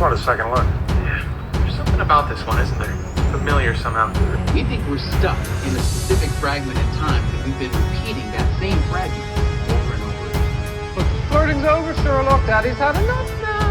want a second look. Yeah, there's something about this one, isn't there? Familiar somehow. We think we're stuck in a specific fragment in time, and we've been repeating that same fragment over and over again. But the flirting's over, Sherlock. Daddy's had enough now.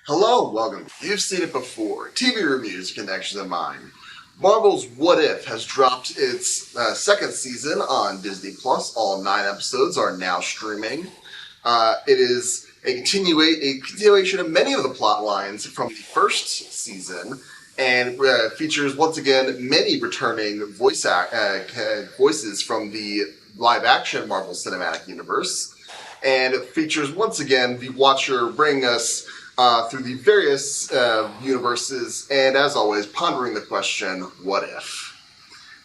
Hello, welcome. You've seen it before. TV reviews, connections of mine. Marvel's What If has dropped its second season on Disney+. All 9 episodes are now streaming. It is a continuation of many of the plot lines from the first season, and features once again many returning voices from the live-action Marvel Cinematic Universe, and it features once again the Watcher bringing us through the various universes, and as always, pondering the question, what if?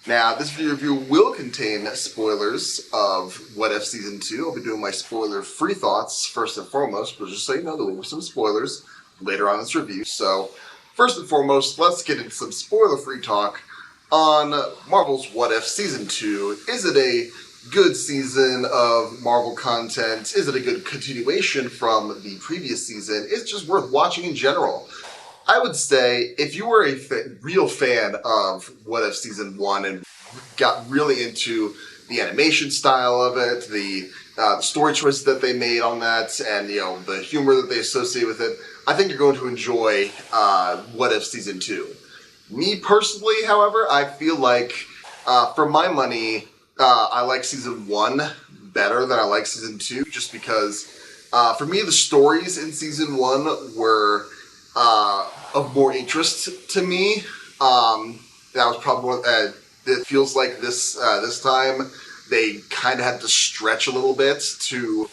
Now, this video review will contain spoilers of What If Season 2. I'll be doing my spoiler-free thoughts first and foremost, but just so you know, there will be some spoilers later on in this review. So, first and foremost, let's get into some spoiler-free talk on Marvel's What If Season 2. Is it a good season of Marvel content? Is it a good continuation from the previous season? It's just worth watching in general. I would say if you were a real fan of What If Season 1 and got really into the animation style of it, the story choices that they made on that, and the humor that they associate with it, I think you're going to enjoy What If Season 2. Me personally, however, I feel like, for my money, I like Season 1 better than I like Season 2, just because, for me, the stories in Season 1 were of more interest to me. That was probably one, it feels like this time they kind of had to stretch a little bit to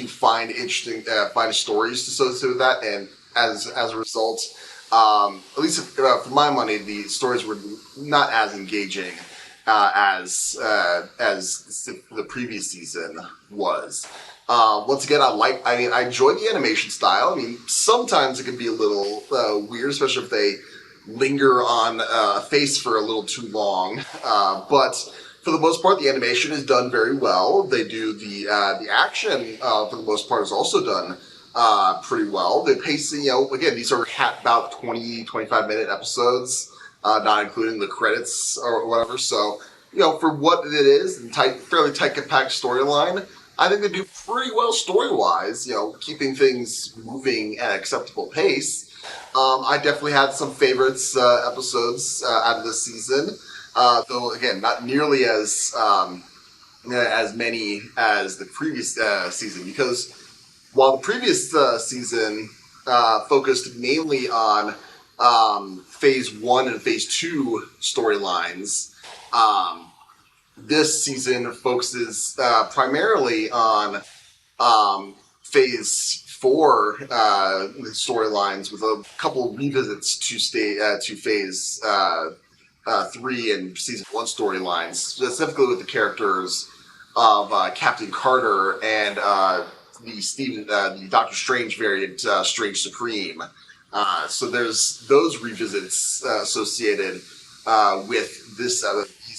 find interesting stories associated with that, and as a result, at least for my money, the stories were not as engaging as the previous season was. Once again, I enjoy the animation style. I mean, sometimes it can be a little weird, especially if they linger on a face for a little too long. But for the most part, the animation is done very well. They do the action for the most part is also done pretty well. The pacing, again, these are about 20-25 minute episodes, not including the credits or whatever. So, for what it is, and fairly tight, compact storyline, I think they do pretty well story-wise, keeping things moving at an acceptable pace. I definitely had some favorites episodes out of this season, though, again, not nearly as many as the previous season, because while the previous season focused mainly on Phase 1 and Phase 2 storylines, this season focuses primarily on Phase 4 storylines, with a couple revisits to Phase 3 and Season 1 storylines, specifically with the characters of Captain Carter and the Doctor Strange variant, Strange Supreme. So there's those revisits associated with these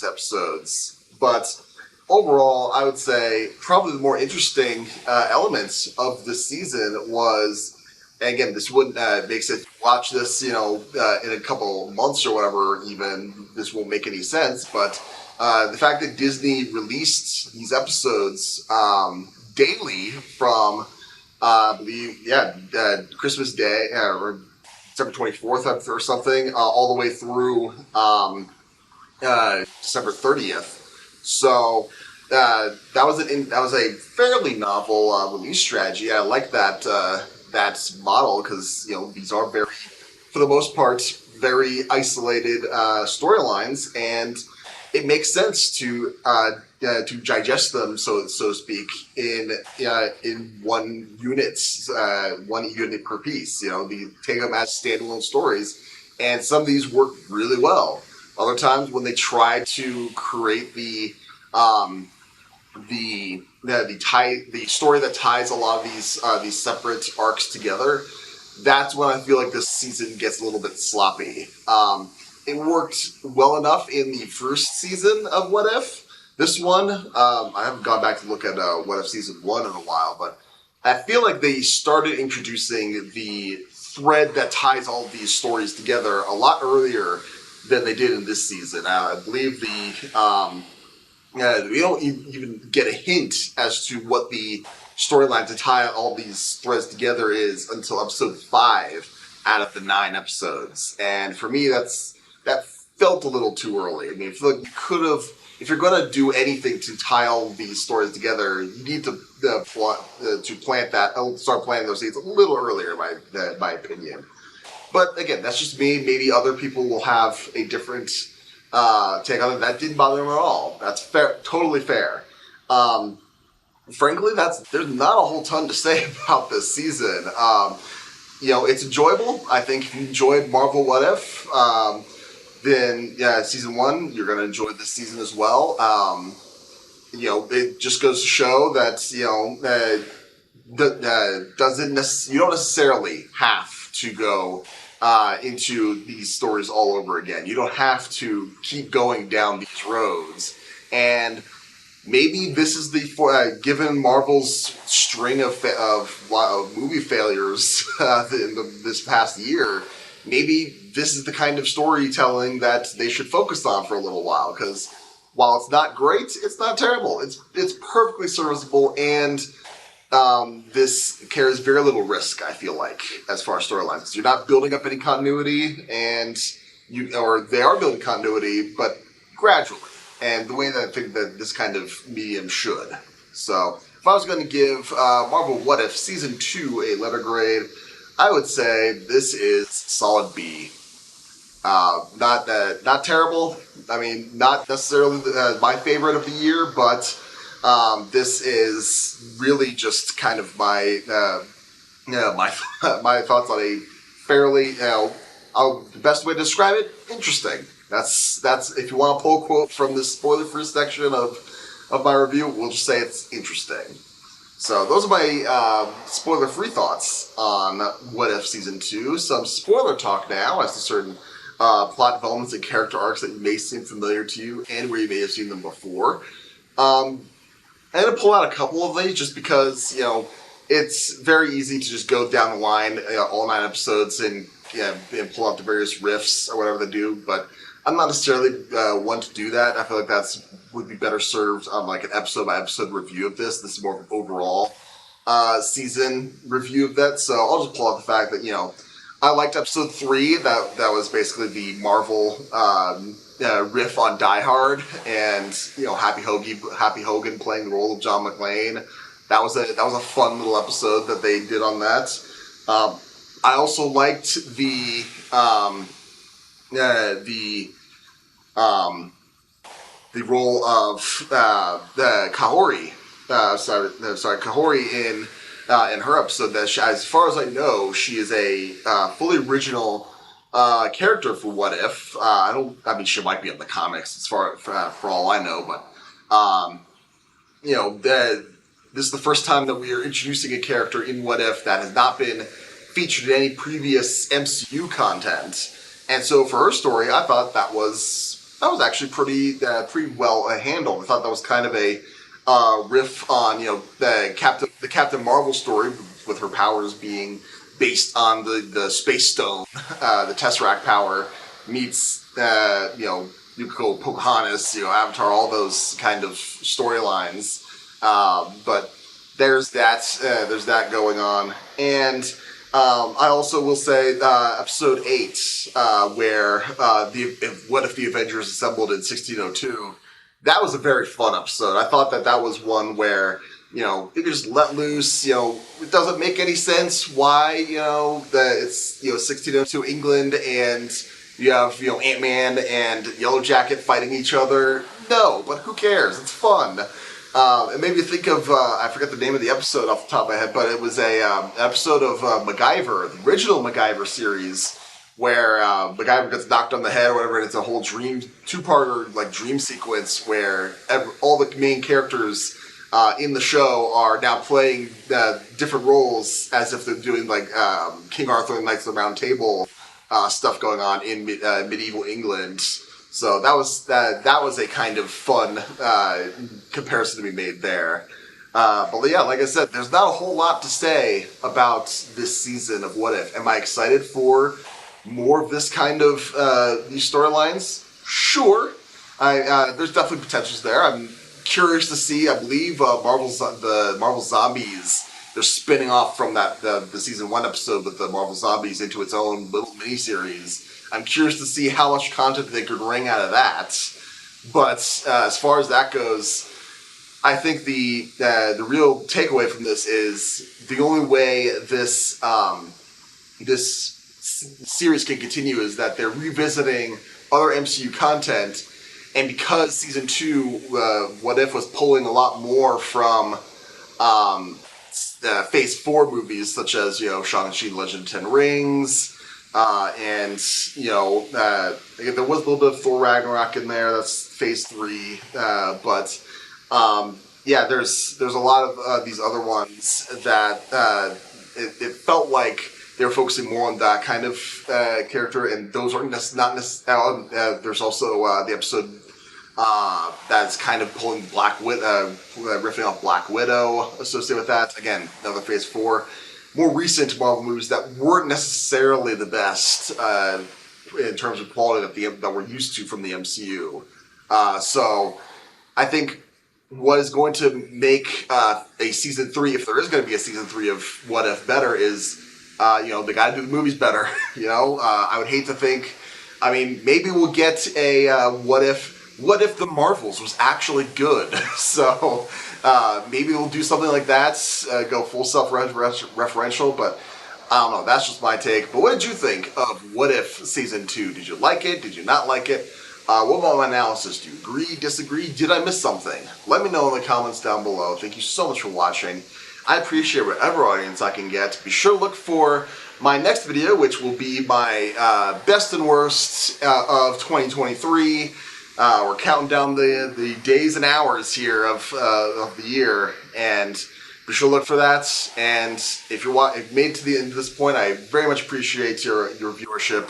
episodes. But overall, I would say probably the more interesting elements of this season was, and again, this wouldn't make sense. Watch this, in a couple months or whatever, even this won't make any sense. But the fact that Disney released these episodes daily from, I believe, Christmas Day or December 24th or something, all the way through December 30th. So that was a fairly novel release strategy. I like that model, because these are very, for the most part, very isolated storylines, and it makes sense to digest them, so to speak, in one unit per piece. Take them as standalone stories, and some of these work really well. Other times, when they try to create the story that ties a lot of these separate arcs together, that's when I feel like this season gets a little bit sloppy. It worked well enough in the first season of What If. This one, I haven't gone back to look at What If season 1 in a while, but I feel like they started introducing the thread that ties all of these stories together a lot earlier than they did in this season. I believe we don't even get a hint as to what the storyline to tie all these threads together is until episode 5 out of the 9 episodes. And for me, that felt a little too early. I mean, I feel like you could have, if you're going to do anything to tie all these stories together, you need to plant that, start planting those seeds a little earlier, in my opinion. But again, that's just me. Maybe other people will have a different take on it. That didn't bother them at all. That's fair, totally fair. Frankly, there's not a whole ton to say about this season. It's enjoyable. I think if you enjoyed Marvel What If, then yeah, season 1, you're going to enjoy this season as well. It just goes to show that you don't necessarily have to go into these stories all over again. You don't have to keep going down these roads. And maybe this is given Marvel's string of movie failures in this past year, maybe this is the kind of storytelling that they should focus on for a little while. Because while it's not great, it's not terrible. It's perfectly serviceable, and this carries very little risk, I feel like, as far as storylines. You're not building up any continuity, or they are building continuity, but gradually. And the way that I think that this kind of medium should. So, if I was going to give Marvel What If Season 2 a letter grade, I would say this is solid B. Not terrible. I mean, not necessarily my favorite of the year, but this is really just kind of my my thoughts on a fairly, the best way to describe it, interesting. That's if you want to pull a quote from the spoiler-free section of my review, we'll just say it's interesting. So those are my spoiler-free thoughts on What If Season 2. Some spoiler talk now as to certain plot developments and character arcs that may seem familiar to you and where you may have seen them before. I'm going to pull out a couple of these just because, it's very easy to just go down the line, all 9 episodes and pull out the various riffs or whatever they do, but I'm not necessarily one to do that. I feel like would be better served on like an episode-by-episode review of this. This is more of an overall season review of that, so I'll just pull out the fact that, I liked episode 3. That was basically the Marvel riff on Die Hard, and Happy Hogan playing the role of John McClane. That was a fun little episode that they did on that. I also liked the role of Kahori. Kahori in her episode. That as far as I know, she is a fully original character for What If. She might be in the comics for all I know, but this is the first time that we are introducing a character in What If that has not been featured in any previous MCU content. And so for her story, I thought that was actually pretty well handled. I thought that was kind of a riff on the Captain Marvel story, with her powers being based on the Space Stone, the Tesseract power meets Yukiko, Pocahontas, Avatar, all those kind of storylines. But there's that going on, and I also will say episode 8, where what if the Avengers assembled in 1602. That was a very fun episode. I thought that was one where you could just let loose. It doesn't make any sense why that it's 1602 England and you have Ant-Man and Yellow Jacket fighting each other. No, but who cares? It's fun. It made me think of, I forget the name of the episode off the top of my head, but it was an episode of MacGyver, the original MacGyver series, where MacGyver gets knocked on the head or whatever, and it's a whole two-parter dream sequence where all the main characters in the show are now playing different roles as if they're doing like King Arthur and Knights of the Round Table stuff going on in medieval England. So that was a kind of fun comparison to be made there. But yeah, like I said, there's not a whole lot to say about this season of What If. Am I excited for more of this kind of these storylines? Sure. There's definitely potentials there. I'm curious to see. I believe the Marvel Zombies, they're spinning off from the season 1 episode with the Marvel Zombies into its own little miniseries. I'm curious to see how much content they could wring out of that. But as far as that goes, I think the real takeaway from this is the only way this series can continue is that they're revisiting other MCU content. And because season 2, What If was pulling a lot more from Phase 4 movies, such as Shang-Chi, Legend of the Ten Rings, and there was a little bit of Thor Ragnarok in there. That's Phase 3, but yeah, there's a lot of these other ones that it felt like they were focusing more on that kind of character, and those are not necessarily. There's also the episode that's kind of pulling riffing off Black Widow associated with that. Again, another Phase 4. More recent Marvel movies that weren't necessarily the best in terms of quality that we're used to from the MCU. So I think what is going to make a season 3, if there is going to be a season 3 of What If, better is they got to do the movies better. I would hate to think. I mean, maybe we'll get a What if the Marvels was actually good? So maybe we'll do something like that, go full self-referential, but I don't know, that's just my take. But what did you think of What If Season 2? Did you like it? Did you not like it? What about my analysis? Do you agree, disagree? Did I miss something? Let me know in the comments down below. Thank you so much for watching. I appreciate whatever audience I can get. Be sure to look for my next video, which will be my best and worst of 2023. We're counting down the days and hours here of the year, and be sure to look for that. And if you're made to the end of this point, I very much appreciate your viewership.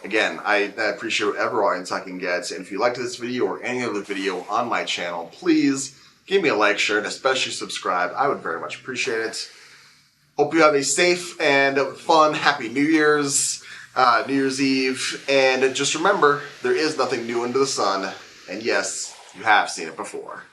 Again, I appreciate whatever audience I can get. And if you liked this video or any other video on my channel, please give me a like, share, and especially subscribe. I would very much appreciate it. Hope you have a safe and fun, happy New Year's Eve. And just remember, there is nothing new under the sun. And yes, you have seen it before.